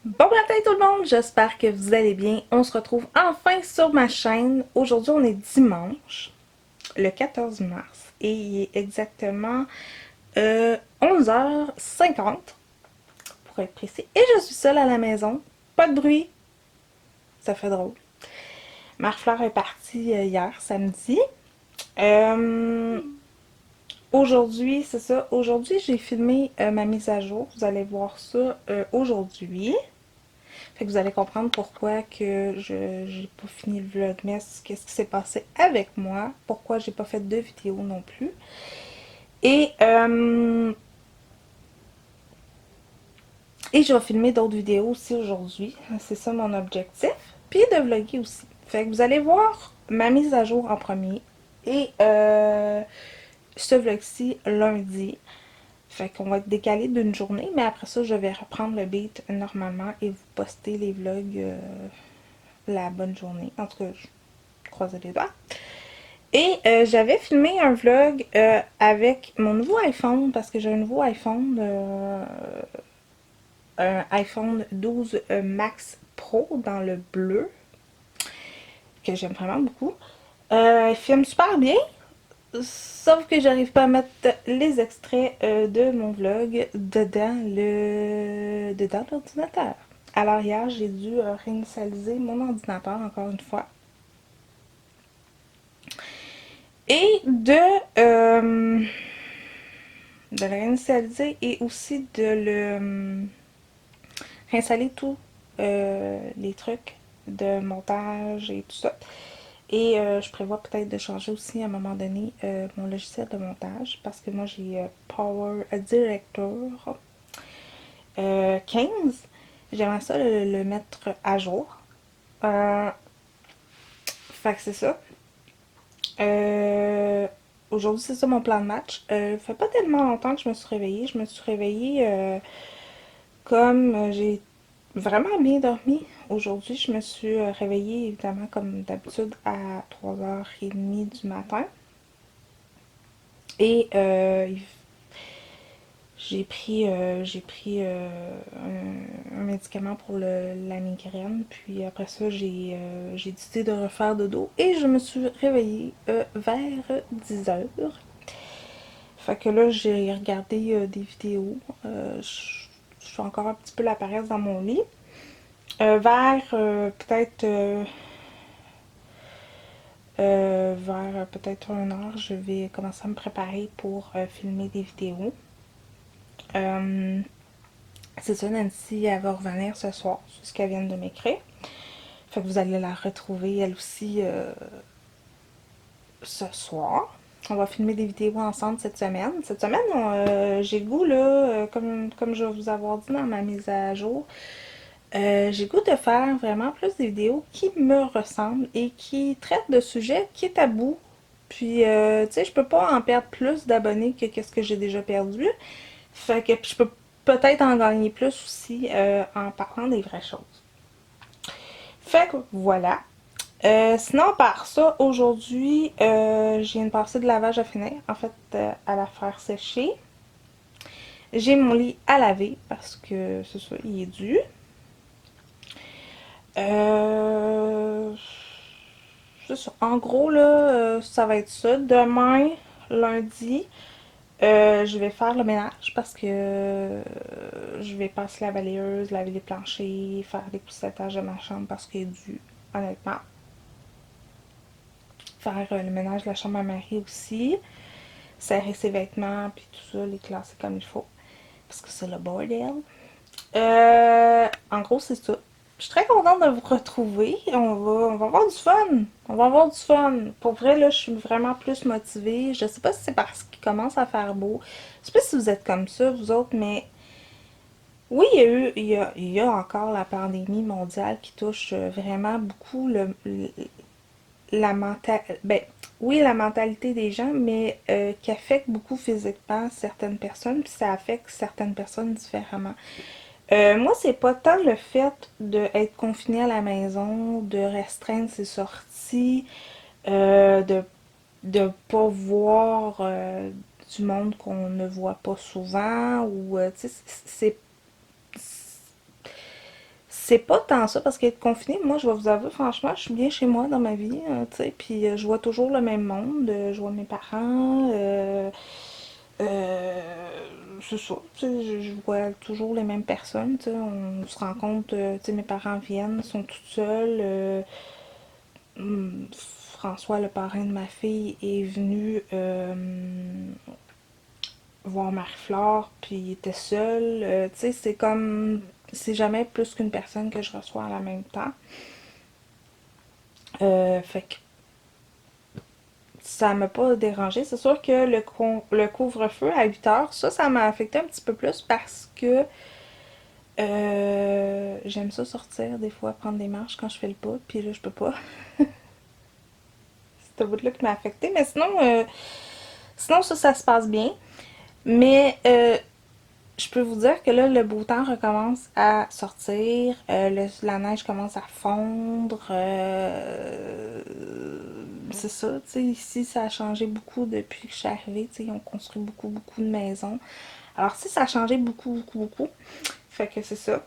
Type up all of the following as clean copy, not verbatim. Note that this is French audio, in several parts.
Bon matin tout le monde, j'espère que vous allez bien. On se retrouve enfin sur ma chaîne. Aujourd'hui on est dimanche, le 14 mars, et il est exactement 11h50 pour être précis. Et je suis seule à la maison, pas de bruit, ça fait drôle. Marie-Fleur est partie hier samedi. Euh, Aujourd'hui, c'est ça, aujourd'hui j'ai filmé ma mise à jour, vous allez voir ça aujourd'hui. Fait que vous allez comprendre pourquoi que je j'ai pas fini le vlogmas, qu'est-ce qui s'est passé avec moi, pourquoi j'ai pas fait de vidéo non plus. Et, euh, et je vais filmer d'autres vidéos aussi aujourd'hui. C'est ça mon objectif. Puis de vlogger aussi. Fait que vous allez voir ma mise à jour en premier. Et ce vlog-ci lundi. Fait qu'on va être décalé d'une journée, mais après ça, je vais reprendre le beat normalement et vous poster les vlogs la bonne journée. En tout cas, je croise les doigts. Et j'avais filmé un vlog avec mon nouveau iPhone, parce que j'ai un nouveau iPhone, un iPhone 12 Max Pro dans le bleu, que j'aime vraiment beaucoup. Il filme super bien, sauf que j'arrive pas à mettre les extraits de mon vlog dedans l'ordinateur. Alors hier, j'ai dû réinitialiser mon ordinateur encore une fois. Et de le réinitialiser et aussi de le réinstaller tous les trucs de montage et tout ça. Et je prévois peut-être de changer aussi à un moment donné mon logiciel de montage parce que moi j'ai Power Director 15. J'aimerais ça le mettre à jour. Euh, Fait que c'est ça. Euh, Aujourd'hui, c'est ça mon plan de match. Fait pas tellement longtemps que je me suis réveillée. Je me suis réveillée comme j'ai vraiment bien dormi. Aujourd'hui, je me suis réveillée évidemment comme d'habitude à 3h30 du matin. Et j'ai pris un médicament pour la migraine. Puis après ça, j'ai décidé de refaire dodo. Et je me suis réveillée vers 10h. Fait que là, j'ai regardé des vidéos. Je suis encore un petit peu la paresse dans mon lit. Vers peut-être 1h, je vais commencer à me préparer pour filmer des vidéos. Euh, c'est ça, Nancy, elle va revenir ce soir, c'est ce qu'elle vient de m'écrire. Fait que vous allez la retrouver elle aussi ce soir. On va filmer des vidéos ensemble cette semaine. Cette semaine, j'ai le goût, là, comme je vais vous avoir dit dans ma mise à jour, j'ai le goût de faire vraiment plus des vidéos qui me ressemblent et qui traitent de sujets qui est tabou. Puis, tu sais, je peux pas en perdre plus d'abonnés que qu'est-ce que j'ai déjà perdu. Fait que je peux peut-être en gagner plus aussi en parlant des vraies choses. Fait que voilà. Sinon, par ça, aujourd'hui, j'ai une partie de lavage à finir. En fait, à la faire sécher. J'ai mon lit à laver parce que c'est ça, il est dû. Euh, c'est ça. En gros, là, ça va être ça. Demain, lundi, je vais faire le ménage parce que je vais passer la balayeuse, laver les planchers, faire des petits étages de ma chambre parce qu'il est dû, honnêtement. Faire le ménage de la chambre à Marie aussi. Serrer ses vêtements, puis tout ça, les classer comme il faut. Parce que c'est le bordel. En gros, c'est ça. Je suis très contente de vous retrouver. On va avoir du fun. On va avoir du fun. Pour vrai, là, je suis vraiment plus motivée. Je sais pas si c'est parce qu'il commence à faire beau. Je sais pas si vous êtes comme ça, vous autres, mais oui, il y a encore la pandémie mondiale qui touche vraiment beaucoup ben, oui, la mentalité des gens, mais qui affecte beaucoup physiquement certaines personnes, puis ça affecte certaines personnes différemment. Moi, c'est pas tant le fait d'être confiné à la maison, de restreindre ses sorties, de pas voir du monde qu'on ne voit pas souvent, ou, tu sais, c'est pas tant ça, parce qu'être confinée, moi, je vais vous avouer, franchement, je suis bien chez moi dans ma vie, tu sais, puis je vois toujours le même monde, je vois mes parents, c'est ça, tu sais, je vois toujours les mêmes personnes, tu sais, on se rencontre, tu sais, mes parents viennent, sont toutes seules, François, le parrain de ma fille, est venu voir Marie-Flore, puis il était seul. Tu sais, c'est comme. C'est jamais plus qu'une personne que je reçois en la même temps. Fait que ça m'a pas dérangé. C'est sûr que le couvre-feu à 8 heures, ça m'a affecté un petit peu plus parce que j'aime ça sortir des fois, prendre des marches quand je fais le pas, puis là, je peux pas. C'est un bout-là qui m'a affecté. Mais sinon ça se passe bien. Mais je peux vous dire que là, le beau temps recommence à sortir, la neige commence à fondre. C'est ça, tu sais, ici, ça a changé beaucoup depuis que je suis arrivée. Tu sais, ils ont construit beaucoup, beaucoup de maisons. Alors, si ça a changé beaucoup, beaucoup, beaucoup. Fait que c'est ça.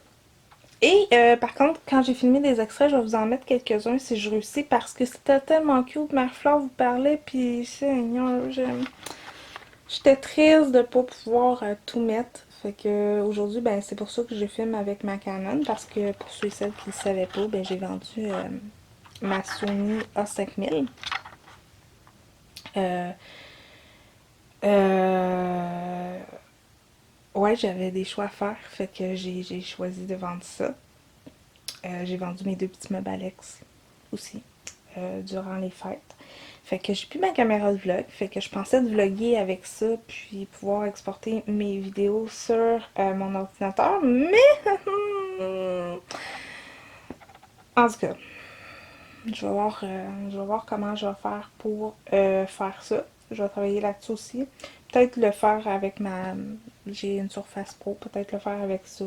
Et par contre, quand j'ai filmé des extraits, je vais vous en mettre quelques-uns si je réussis parce que c'était tellement cute. Marie-Flore vous parlait, puis Seigneur, j'étais triste de pas pouvoir tout mettre. Fait que aujourd'hui, ben c'est pour ça que je filme avec ma Canon parce que pour ceux et celles qui ne savaient pas, ben j'ai vendu ma Sony A5000. Euh, euh, ouais, j'avais des choix à faire, fait que j'ai choisi de vendre ça. J'ai vendu mes deux petits meubles Alex aussi durant les fêtes. Fait que j'ai plus ma caméra de vlog. Fait que je pensais de vlogger avec ça, puis pouvoir exporter mes vidéos sur mon ordinateur. Mais en tout cas, je vais voir comment je vais faire pour faire ça. Je vais travailler là-dessus aussi. Peut-être le faire avec ma. J'ai une Surface Pro, peut-être le faire avec ça.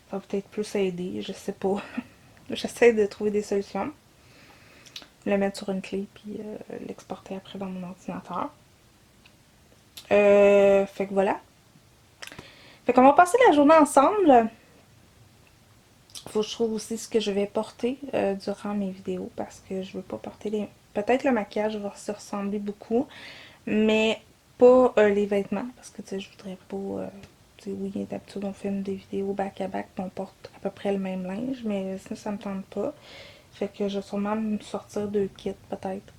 Ça va peut-être plus aider, je sais pas. J'essaie de trouver des solutions. Le mettre sur une clé puis l'exporter après dans mon ordinateur. Fait que voilà. Fait qu'on va passer la journée ensemble. Faut que je trouve aussi ce que je vais porter durant mes vidéos parce que je veux pas porter les. Peut-être le maquillage va se ressembler beaucoup, mais pas les vêtements parce que tu sais, je voudrais pas. Tu sais, oui, d'habitude on filme des vidéos back à back, on porte à peu près le même linge, mais ça me tente pas. Fait que je vais sûrement me sortir deux kits peut-être.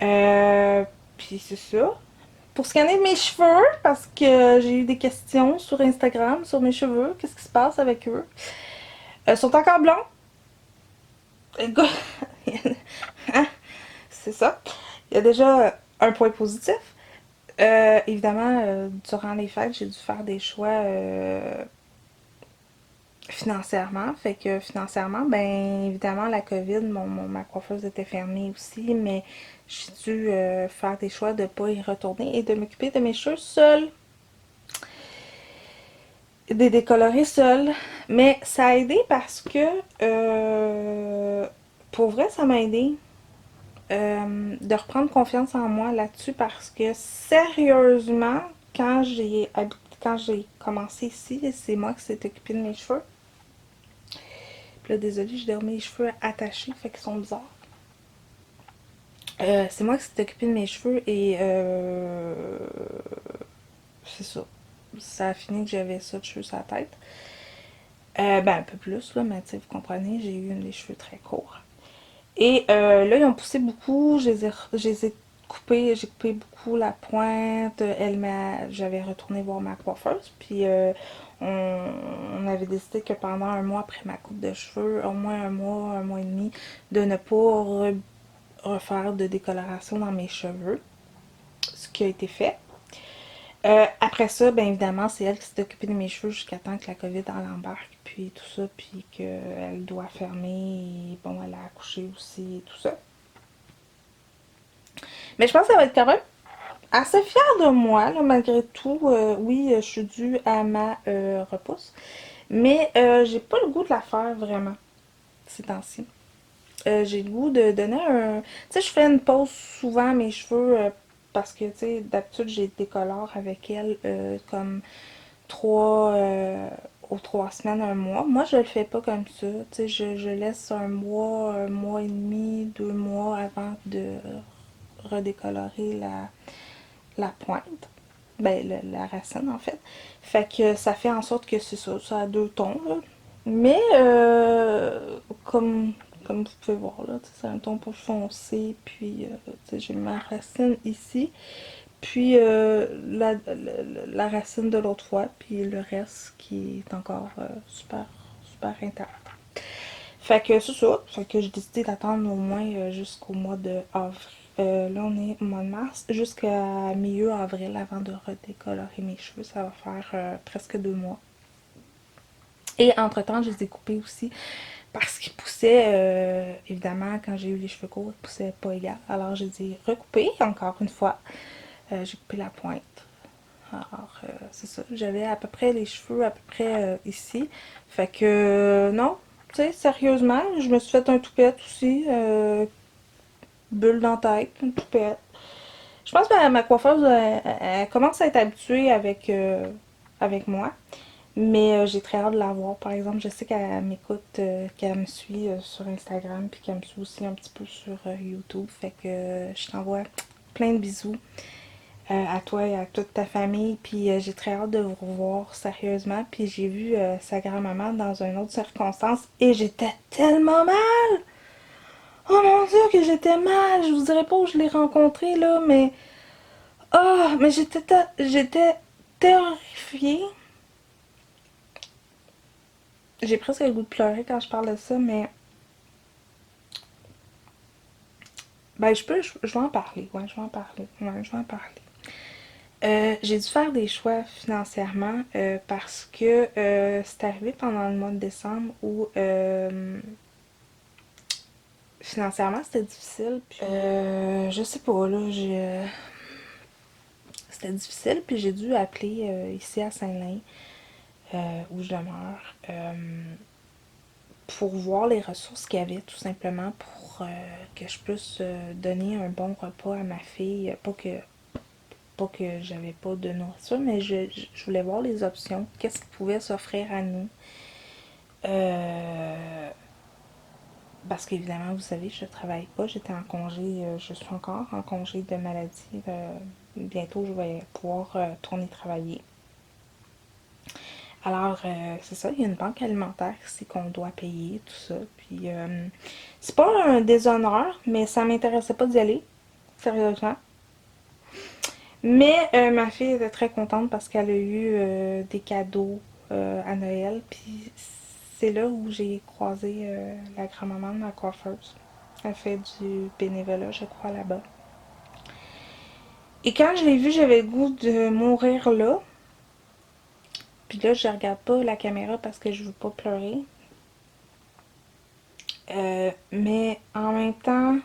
Euh, Puis c'est ça. Pour ce qui en est de mes cheveux, parce que j'ai eu des questions sur Instagram sur mes cheveux, qu'est-ce qui se passe avec eux? Ils sont encore blonds. Hein? C'est ça. Il y a déjà un point positif. Évidemment, durant les fêtes, j'ai dû faire des choix financièrement. Fait que financièrement, ben évidemment, la COVID, ma coiffeuse était fermée aussi, mais j'ai dû faire des choix de ne pas y retourner et de m'occuper de mes cheveux seule. Des décolorés seule. Mais ça a aidé parce que, pour vrai, ça m'a aidé de reprendre confiance en moi là-dessus parce que sérieusement, quand j'ai commencé ici, c'est moi qui s'est occupé de mes cheveux. Puis là, désolée, j'ai dormi les cheveux attachés, fait qu'ils sont bizarres. C'est moi qui s'est occupé de mes cheveux et c'est ça. Ça a fini que j'avais ça de cheveux sur la tête. Ben un peu plus là, mais tu sais, vous comprenez, j'ai eu des cheveux très courts. Et là, ils ont poussé beaucoup, je les ai coupés, j'ai coupé beaucoup la pointe. J'avais retourné voir ma coiffeuse, puis on avait décidé que pendant un mois après ma coupe de cheveux, au moins un mois et demi, de ne pas refaire de décoloration dans mes cheveux, ce qui a été fait. Après ça, bien évidemment, c'est elle qui s'est occupée de mes cheveux jusqu'à temps que la COVID elle embarque, puis tout ça, puis qu'elle doit fermer, et bon, elle a accouché aussi, et tout ça. Mais je pense que ça va être quand même assez fière de moi, là, malgré tout. Oui, je suis due à ma repousse, mais j'ai pas le goût de la faire vraiment, ces temps-ci. J'ai le goût de donner un. Tu sais, je fais une pause souvent à mes cheveux parce que, tu sais, d'habitude, j'ai des décolore avec elle comme 3 aux 3 semaines, un mois. Moi, je le fais pas comme ça. Tu sais, je laisse un mois et demi, 2 mois avant de redécolorer la pointe. Ben, la racine, en fait. Fait que ça fait en sorte que c'est ça, ça a 2 tons, là. Mais, comme vous pouvez voir, là, c'est un ton plus foncé, puis, j'ai ma racine ici, puis la racine de l'autre fois, puis le reste qui est encore super, super intact. Fait que c'est ça. Fait que j'ai décidé d'attendre au moins jusqu'au mois de avril. Là, on est au mois de mars. Jusqu'à milieu avril avant de redécolorer mes cheveux. Ça va faire presque 2 mois. Et entre-temps, je les ai coupés aussi parce qu'ils poussaient, évidemment, quand j'ai eu les cheveux courts, ils poussaient pas égal. Alors, je les ai recoupés encore une fois. J'ai coupé la pointe. Alors, c'est ça. J'avais à peu près les cheveux à peu près ici. Fait que, non, tu sais, sérieusement, je me suis fait un toupette aussi. Bulle dans la tête, une toupette. Je pense que ma coiffeuse, elle commence à être habituée avec moi. Mais j'ai très hâte de la voir. Par exemple, je sais qu'elle m'écoute, qu'elle me suit sur Instagram, puis qu'elle me suit aussi un petit peu sur YouTube. Fait que je t'envoie plein de bisous à toi et à toute ta famille. Puis j'ai très hâte de vous revoir sérieusement. Puis j'ai vu sa grand-maman dans une autre circonstance et j'étais tellement mal! Oh mon dieu que j'étais mal! Je vous dirais pas où je l'ai rencontré là, mais... Oh, mais j'étais terrifiée. J'ai presque le goût de pleurer quand je parle de ça, mais... Ben je vais en parler. Ouais, je vais en parler. Ouais, je vais en parler. J'ai dû faire des choix financièrement parce que c'est arrivé pendant le mois de décembre où financièrement c'était difficile. Puis, je sais pas, là, c'était difficile, puis j'ai dû appeler ici à Saint-Lin, où je demeure, pour voir les ressources qu'il y avait, tout simplement, pour que je puisse donner un bon repas à ma fille. Pas que j'avais pas de nourriture, mais je voulais voir les options, qu'est-ce qui pouvait s'offrir à nous. Euh, Parce qu'évidemment, vous savez, je travaille pas, j'étais en congé, je suis encore en congé de maladie. Bientôt, je vais pouvoir tourner travailler. Alors, c'est ça, il y a une banque alimentaire ici qu'on doit payer, tout ça. Puis, c'est pas un déshonneur, mais ça m'intéressait pas d'y aller, sérieusement. Mais ma fille était très contente parce qu'elle a eu des cadeaux à Noël. Puis c'est là où j'ai croisé la grand-maman de ma coiffeuse. Elle fait du bénévolat, je crois, là-bas. Et quand je l'ai vue, j'avais le goût de mourir là. Puis là, je regarde pas la caméra parce que je veux pas pleurer. Mais en même temps,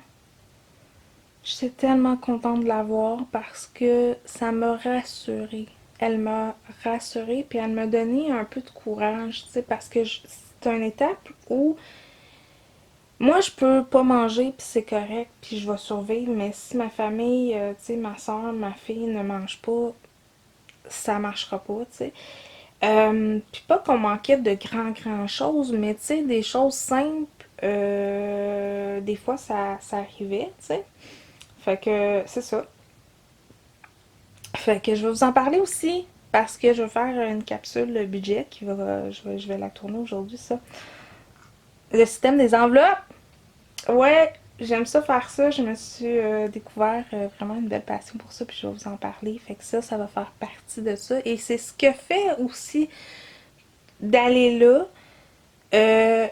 j'étais tellement contente de la voir parce que ça m'a rassurée. Elle m'a rassurée, puis elle m'a donné un peu de courage, tu sais, parce que c'est une étape où moi, je peux pas manger, puis c'est correct, puis je vais survivre, mais si ma famille, tu sais, ma soeur, ma fille ne mange pas, ça marchera pas, tu sais. Puis pas qu'on manquait de grand choses, mais tu sais, des choses simples, des fois, ça arrivait, tu sais. Fait que c'est ça. Fait que je vais vous en parler aussi parce que je vais faire une capsule budget qui va je vais la tourner aujourd'hui ça. Le système des enveloppes. Ouais, j'aime ça faire ça, je me suis découvert vraiment une belle passion pour ça puis je vais vous en parler. Fait que ça va faire partie de ça et c'est ce que fait aussi d'aller là euh,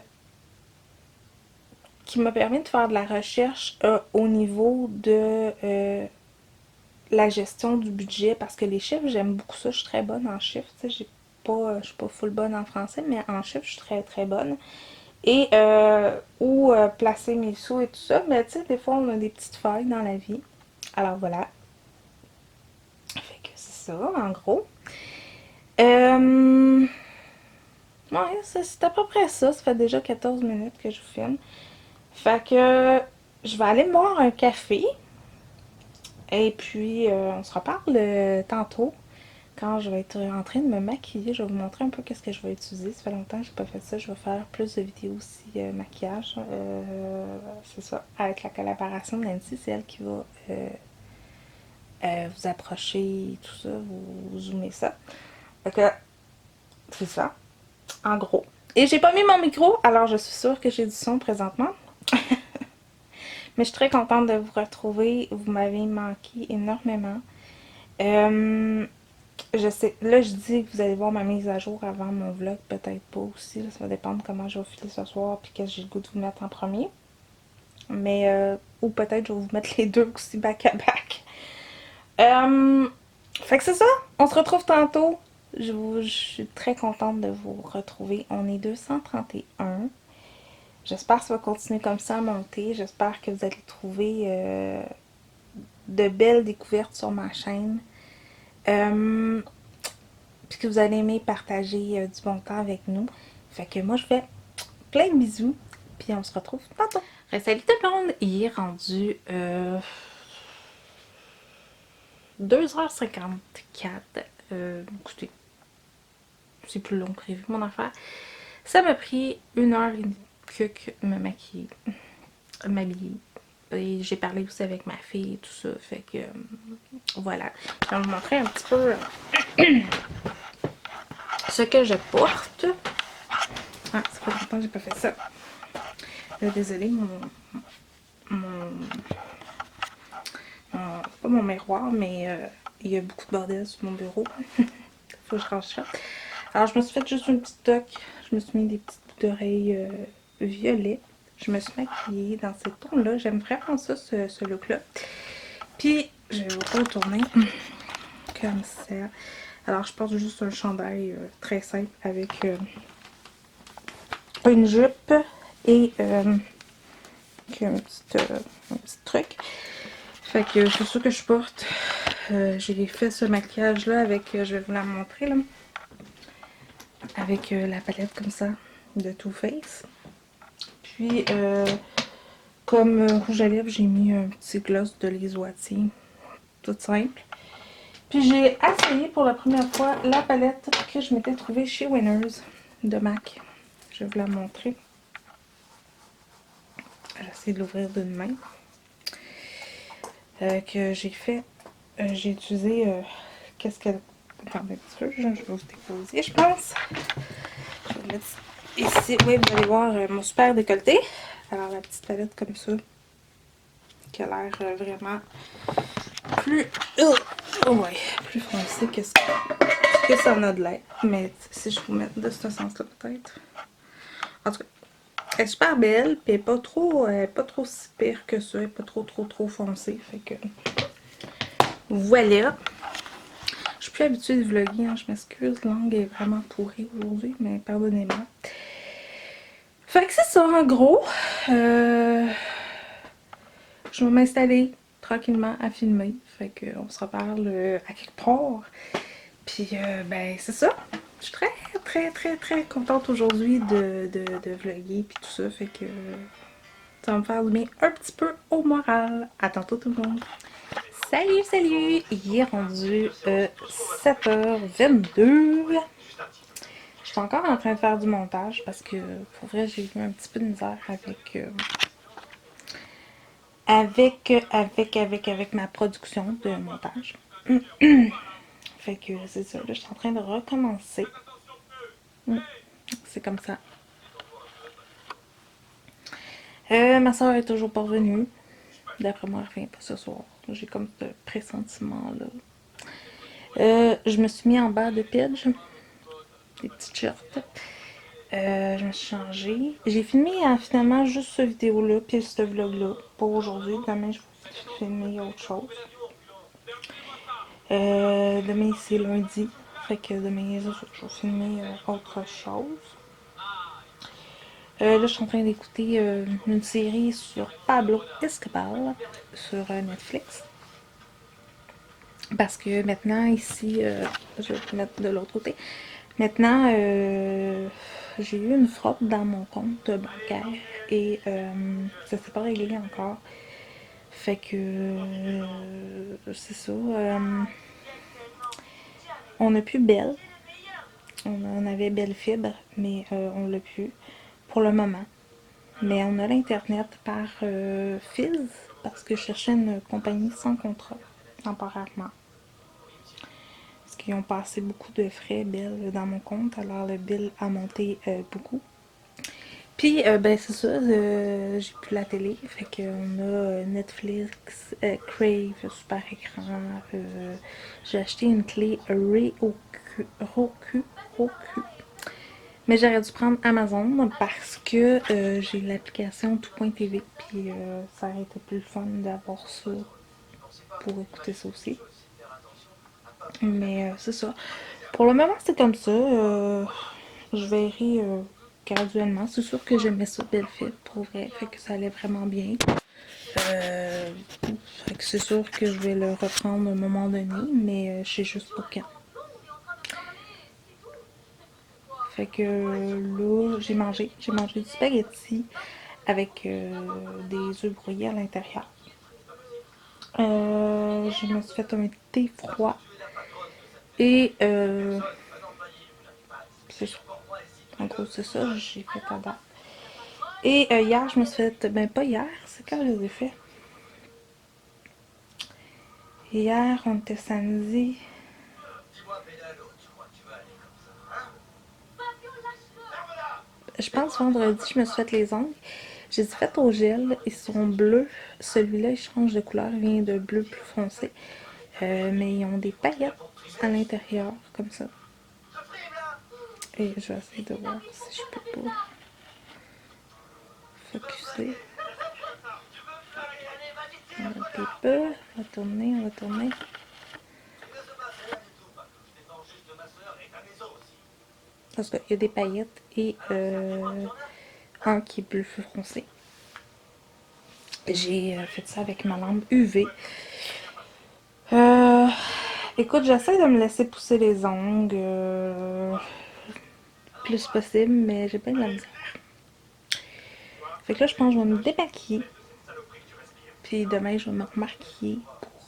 qui m'a permis de faire de la recherche au niveau de la gestion du budget parce que les chiffres, j'aime beaucoup ça. Je suis très bonne en chiffres. Tu sais, je suis pas full bonne en français, mais en chiffres, je suis très très bonne. Et où placer mes sous et tout ça. Mais tu sais, des fois, on a des petites failles dans la vie. Alors voilà. Fait que c'est ça, en gros. Ouais, c'est à peu près ça. Ça fait déjà 14 minutes que je vous filme. Fait que je vais aller me boire un café. Et puis, on se reparle tantôt. quand je vais être en train de me maquiller, je vais vous montrer un peu qu'est-ce que je vais utiliser. Ça fait longtemps que j'ai pas fait ça. Je vais faire plus de vidéos aussi maquillage. C'est ça. Avec la collaboration de Nancy, c'est elle qui va vous approcher et tout ça, vous zoomer ça. Donc, c'est ça, en gros. Et j'ai pas mis mon micro, alors je suis sûre que j'ai du son présentement. Mais je suis très contente de vous retrouver. Vous m'avez manqué énormément. Je sais, là je dis que vous allez voir ma mise à jour avant mon vlog, peut-être pas aussi. Là, ça va dépendre comment je vais filer ce soir puis qu'est-ce que j'ai le goût de vous mettre en premier. Mais, ou peut-être je vais vous mettre les deux aussi back à back. Fait que c'est ça, on se retrouve tantôt. Je suis très contente de vous retrouver. On est 231. J'espère que ça va continuer comme ça à monter. J'espère que vous allez trouver de belles découvertes sur ma chaîne. Puis que vous allez aimer partager du bon temps avec nous. Fait que moi, je fais plein de bisous. Puis on se retrouve tantôt. Salut tout le monde! Il est rendu 2h54. Écoutez, c'est plus long que prévu mon affaire. Ça m'a pris 1h30 que me maquiller, m'habiller. Et j'ai parlé aussi avec ma fille et tout ça. Fait que voilà. Je vais vous montrer un petit peu ce que je porte. Ah, ça fait longtemps que j'ai pas fait ça. Désolée, pas mon miroir, mais il y a beaucoup de bordel sur mon bureau. Faut que je range ça. Alors, je me suis fait juste une petite toque. Je me suis mis des petites boucles d'oreilles violettes. Je me suis maquillée dans ces tons-là. J'aime vraiment ça, ce look-là. Puis, je vais vous retourner comme ça. Alors, je porte juste un chandail très simple avec une jupe et un petit truc. Fait que c'est ça que je porte. J'ai fait ce maquillage-là avec, je vais vous la montrer là, avec la palette comme ça de Too Faced. Puis, comme rouge à lèvres, j'ai mis un petit gloss de Les Wattiers, tout simple. Puis j'ai essayé pour la première fois la palette que je m'étais trouvée chez Winners de MAC. Je vais vous la montrer. J'essaie de l'ouvrir d'une main. Que j'ai fait, j'ai utilisé, qu'est-ce que... Attendez un petit peu, je vais vous déposer, je pense. Je vais le mettre ici. Oui, vous allez voir mon super décolleté. Alors la petite palette comme ça, qui a l'air vraiment plus... Oh ouais, plus foncé que ça en a de l'air. Mais si je vous mets de ce sens-là peut-être. En tout cas, elle est super belle, puis elle est pas trop si pire que ça, elle est pas trop foncée. Fait que voilà. Je suis plus habituée de vlogger, hein, je m'excuse, la langue est vraiment pourrie aujourd'hui, mais pardonnez-moi. Fait que c'est ça en gros. Je vais m'installer tranquillement à filmer. Fait qu'on se reparle à quelque part. Puis ben c'est ça. Je suis très contente aujourd'hui de vlogger puis tout ça. Fait que ça va me faire du bien un petit peu au moral. À tantôt tout le monde. Salut! Il est rendu 7h22. Je suis encore en train de faire du montage parce que pour vrai j'ai eu un petit peu de misère avec ma production de montage. Fait que c'est ça, là je suis en train de recommencer. C'est comme ça. Ma soeur est toujours pas revenue. D'après moi, elle revient pas ce soir. J'ai comme ce pressentiment là. Je me suis mis en bas de pidge. Des petites shorts. Je me suis changée. J'ai filmé finalement juste cette vidéo-là, puis ce vlog-là, pour aujourd'hui. Demain, je vais filmer autre chose. Demain, c'est lundi. Fait que demain, je vais filmer autre chose. Là, je suis en train d'écouter une série sur Pablo Escobar sur Netflix. Parce que maintenant, ici, je vais te mettre de l'autre côté. Maintenant, j'ai eu une fraude dans mon compte bancaire et ça s'est pas réglé encore. Fait que c'est ça. On n'a plus Belle. On avait Belle Fibre, mais on l'a plus pour le moment. Mais on a l'Internet par Fizz parce que je cherchais une compagnie sans contrat, temporairement. Parce qu'ils ont passé beaucoup de frais, Bell, dans mon compte, alors le bill a monté beaucoup. Puis, ben c'est ça, j'ai plus la télé, fait qu'on a Netflix, Crave, super écran. J'ai acheté une clé Roku. Mais j'aurais dû prendre Amazon parce que j'ai l'application Tout.tv, puis ça aurait été plus le fun d'avoir ça pour écouter ça aussi. Mais c'est ça. Pour le moment, c'est comme ça. Je verrai graduellement. C'est sûr que j'aimais ça, Belfit, pour vrai. Fait que ça allait vraiment bien. Euh, Fait que c'est sûr que je vais le reprendre à un moment donné, mais je sais juste pas quand. Fait que là, j'ai mangé. J'ai mangé du spaghetti avec des œufs brouillés à l'intérieur. Je me suis fait un thé froid. Et c'est ça. En gros, c'est ça, j'ai fait à date. Et hier, je me suis fait. Ben, pas hier, c'est quand je les ai fait. Hier, on était samedi. Je pense vendredi, je me suis fait les ongles. J'ai dit fait au gel. Ils sont bleus. Celui-là, il change de couleur. Il vient de bleu plus foncé. Mais ils ont des paillettes à l'intérieur, comme ça. Et je vais essayer de voir si je peux pas focuser. Un petit peu. On va tourner, on va tourner. Parce qu'il y a des paillettes et un qui est bleu foncé. J'ai fait ça avec ma lampe UV. Écoute, j'essaie de me laisser pousser les ongles plus possible, mais j'ai pas de la misère. Fait que là, je pense que je vais me démaquiller. Puis demain, je vais me remaquiller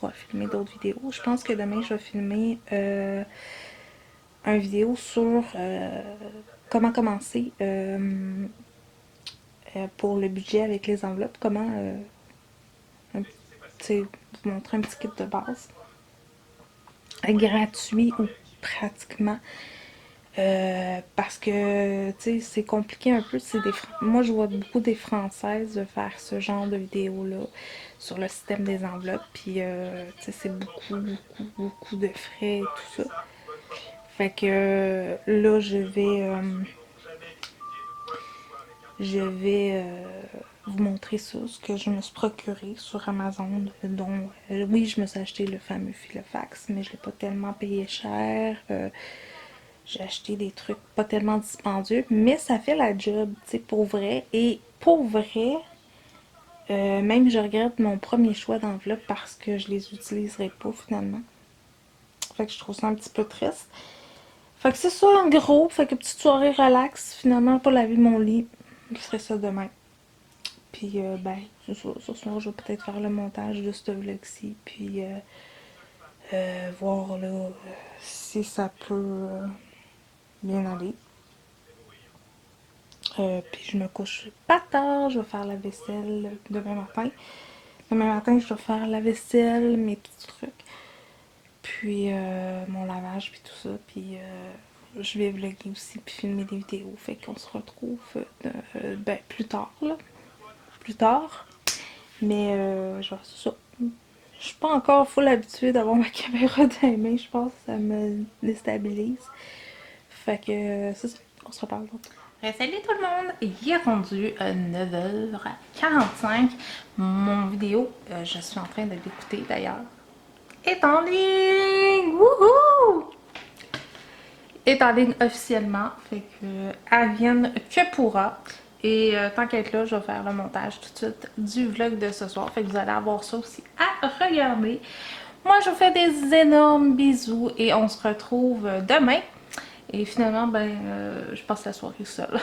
pour filmer d'autres vidéos. Je pense que demain, je vais filmer une vidéo sur comment commencer pour le budget avec les enveloppes. Comment vous montrer un petit kit de base. Gratuit ou pratiquement. Parce que, tu sais, c'est compliqué un peu. Moi, je vois beaucoup des Françaises faire ce genre de vidéos-là sur le système des enveloppes. Puis, tu sais, c'est beaucoup de frais et tout ça. Fait que là, je vais vous montrer ça, ce que je me suis procuré sur Amazon, dont, oui, je me suis acheté le fameux Filofax, mais je l'ai pas tellement payé cher. J'ai acheté des trucs pas tellement dispendieux, mais ça fait la job, tu sais, pour vrai. Et pour vrai, même je regrette mon premier choix d'enveloppe parce que je les utiliserai pas finalement. Fait que je trouve ça un petit peu triste. Fait que c'est ça en gros. Fait que petite soirée relax, finalement pas laver mon lit. Je ferai ça demain. Puis ben, c'est ça. Ce soir, je vais peut-être faire le montage de ce vlog-ci. Puis voir là si ça peut bien aller. Puis je me couche pas tard, je vais faire la vaisselle demain matin. Demain matin, je dois faire la vaisselle, mes petits trucs. Puis mon lavage, puis tout ça. Puis je vais vlogger aussi, puis filmer des vidéos. Fait qu'on se retrouve ben, plus tard, là. Plus tard. Mais genre, c'est ça. Je suis pas encore full habituée d'avoir ma caméra dans les mains. Je pense que ça me déstabilise. Fait que c'est ça. On se reparle d'autres. Salut tout le monde! Il est rendu 9h45. Mon vidéo, je suis en train de l'écouter d'ailleurs, est en ligne! Wouhou! Est en ligne officiellement. Fait que advienne que pourra. Et tant qu'être là, je vais faire le montage tout de suite du vlog de ce soir. Fait que vous allez avoir ça aussi à regarder. Moi, je vous fais des énormes bisous et on se retrouve demain. Et finalement, ben, je passe la soirée seule.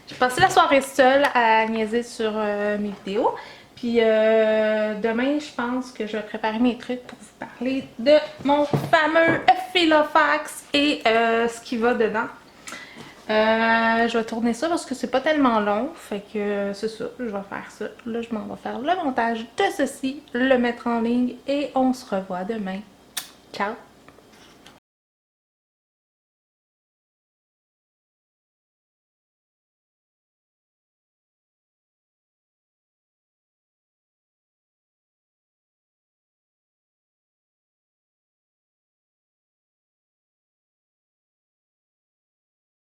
Je passais la soirée seule à niaiser sur mes vidéos. Puis demain, je pense que je vais préparer mes trucs pour vous parler de mon fameux Filofax et ce qui va dedans. Je vais tourner ça parce que c'est pas tellement long, fait que c'est ça, je vais faire ça. Là, je m'en vais faire le montage de ceci, le mettre en ligne et on se revoit demain. Ciao!